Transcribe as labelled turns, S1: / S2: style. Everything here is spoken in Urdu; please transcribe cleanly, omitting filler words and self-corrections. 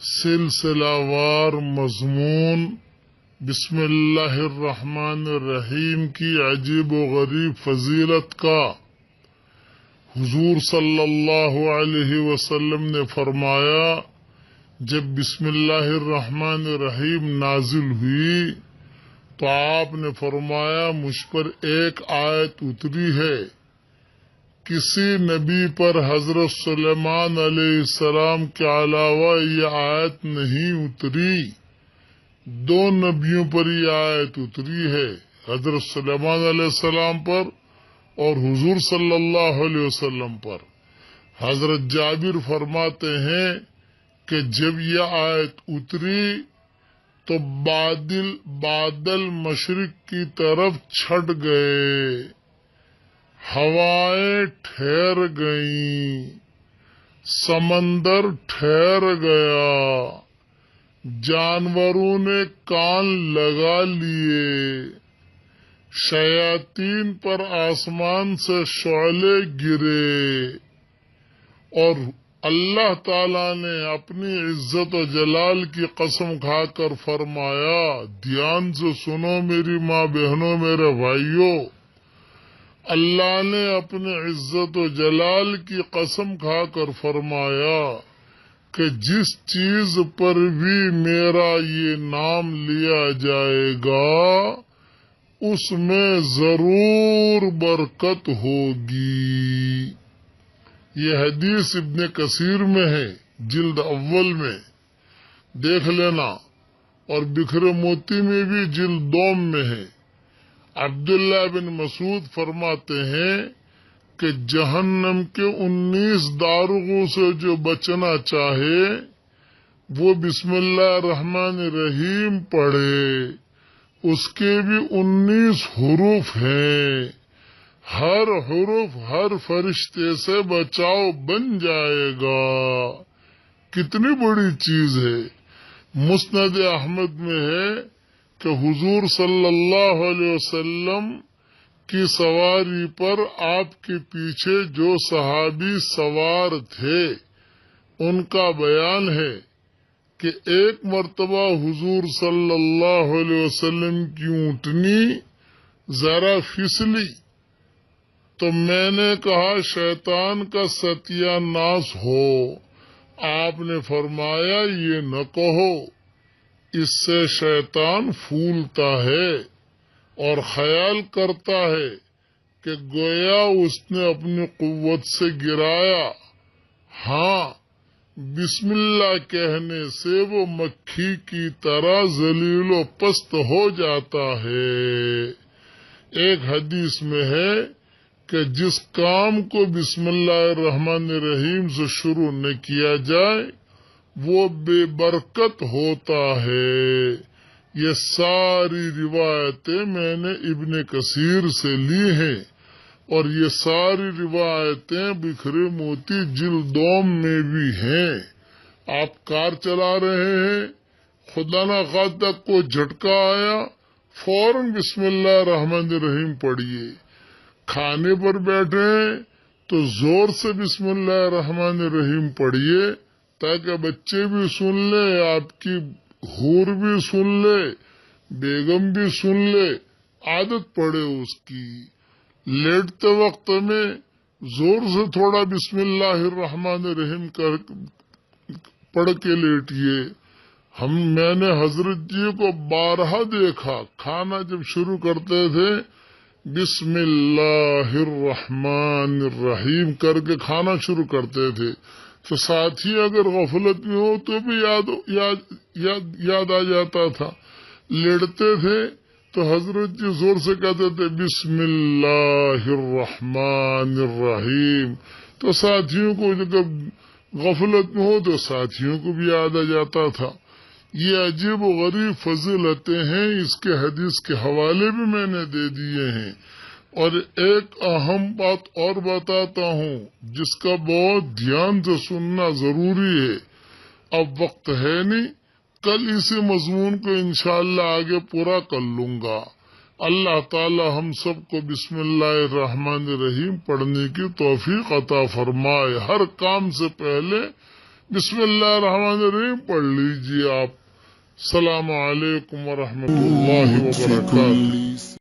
S1: سلسلہ وار مضمون بسم اللہ الرحمن الرحیم کی عجیب و غریب فضیلت کا حضور صلی اللہ علیہ وسلم نے فرمایا، جب بسم اللہ الرحمن الرحیم نازل ہوئی تو آپ نے فرمایا مجھ پر ایک آیت اتری ہے، کسی نبی پر حضرت سلیمان علیہ السلام کے علاوہ یہ آیت نہیں اتری، دو نبیوں پر یہ آیت اتری ہے، حضرت سلیمان علیہ السلام پر اور حضور صلی اللہ علیہ وسلم پر۔ حضرت جابر فرماتے ہیں کہ جب یہ آیت اتری تو بادل مشرق کی طرف چھٹ گئے، ہوائیں ٹھہر گئیں، سمندر ٹھہر گیا، جانوروں نے کان لگا لیے، شیاطین پر آسمان سے شعلے گرے، اور اللہ تعالی نے اپنی عزت و جلال کی قسم کھا کر فرمایا، دھیان سے سنو میری ماں بہنوں میرے بھائیوں، اللہ نے اپنے عزت و جلال کی قسم کھا کر فرمایا کہ جس چیز پر بھی میرا یہ نام لیا جائے گا اس میں ضرور برکت ہوگی۔ یہ حدیث ابن کثیر میں ہے، جلد اول میں دیکھ لینا، اور بکھرے موتی میں بھی جلد دوم میں ہے۔ عبداللہ بن مسعود فرماتے ہیں کہ جہنم کے 19 داروغوں سے جو بچنا چاہے وہ بسم اللہ الرحمن الرحیم پڑھے، اس کے بھی 19 حروف ہیں، ہر حرف ہر فرشتے سے بچاؤ بن جائے گا۔ کتنی بڑی چیز ہے۔ مسند احمد میں ہے کہ حضور صلی اللہ علیہ وسلم کی سواری پر آپ کے پیچھے جو صحابی سوار تھے ان کا بیان ہے کہ ایک مرتبہ حضور صلی اللہ علیہ وسلم کی اونٹنی ذرا پھسلی تو میں نے کہا شیطان کا ستیہ ناس ہو۔ آپ نے فرمایا یہ نہ کہو، اس سے شیطان پھولتا ہے اور خیال کرتا ہے کہ گویا اس نے اپنی قوت سے گرایا۔ ہاں، بسم اللہ کہنے سے وہ مکھی کی طرح ذلیل و پست ہو جاتا ہے۔ ایک حدیث میں ہے کہ جس کام کو بسم اللہ الرحمن الرحیم سے شروع نہ کیا جائے وہ بے برکت ہوتا ہے۔ یہ ساری روایتیں میں نے ابن کثیر سے لی ہیں، اور یہ ساری روایتیں بکھرے موتی جلد دوم میں بھی ہیں۔ آپ کار چلا رہے ہیں، خدا نہ خواستہ کو جھٹکا آیا، فوراً بسم اللہ الرحمن الرحیم پڑھیے۔ کھانے پر بیٹھے ہیں تو زور سے بسم اللہ الرحمن الرحیم پڑھیے تاکہ بچے بھی سن لے، آپ کی حور بھی سن لے، بیگم بھی سن لے، عادت پڑے اس کی۔ لیٹتے وقت میں زور سے تھوڑا بسم اللہ الرحمن الرحیم پڑھ کے لیٹیے۔ میں نے حضرت جی کو بارہا دیکھا، کھانا جب شروع کرتے تھے بسم اللہ الرحمن الرحیم کر کے کھانا شروع کرتے تھے، تو ساتھی اگر غفلت میں ہو تو بھی یاد آ جاتا تھا۔ لیٹتے تھے تو حضرت جی زور سے کہتے تھے بسم اللہ الرحمن الرحیم، تو ساتھیوں کو جب غفلت میں ہو تو ساتھیوں کو بھی یاد آ جاتا تھا۔ یہ عجیب و غریب فضیلتیں ہیں، اس کے حدیث کے حوالے بھی میں نے دے دیے ہیں۔ اور ایک اہم بات اور بتاتا ہوں جس کا بہت دھیان سے سننا ضروری ہے، اب وقت ہے نہیں، کل اسی مضمون کو انشاءاللہ آگے پورا کر لوں گا۔ اللہ تعالی ہم سب کو بسم اللہ الرحمن الرحیم پڑھنے کی توفیق عطا فرمائے۔ ہر کام سے پہلے بسم اللہ الرحمن الرحیم پڑھ لیجیے آپ. السلام علیکم ورحمۃ اللہ وبرکاتہ.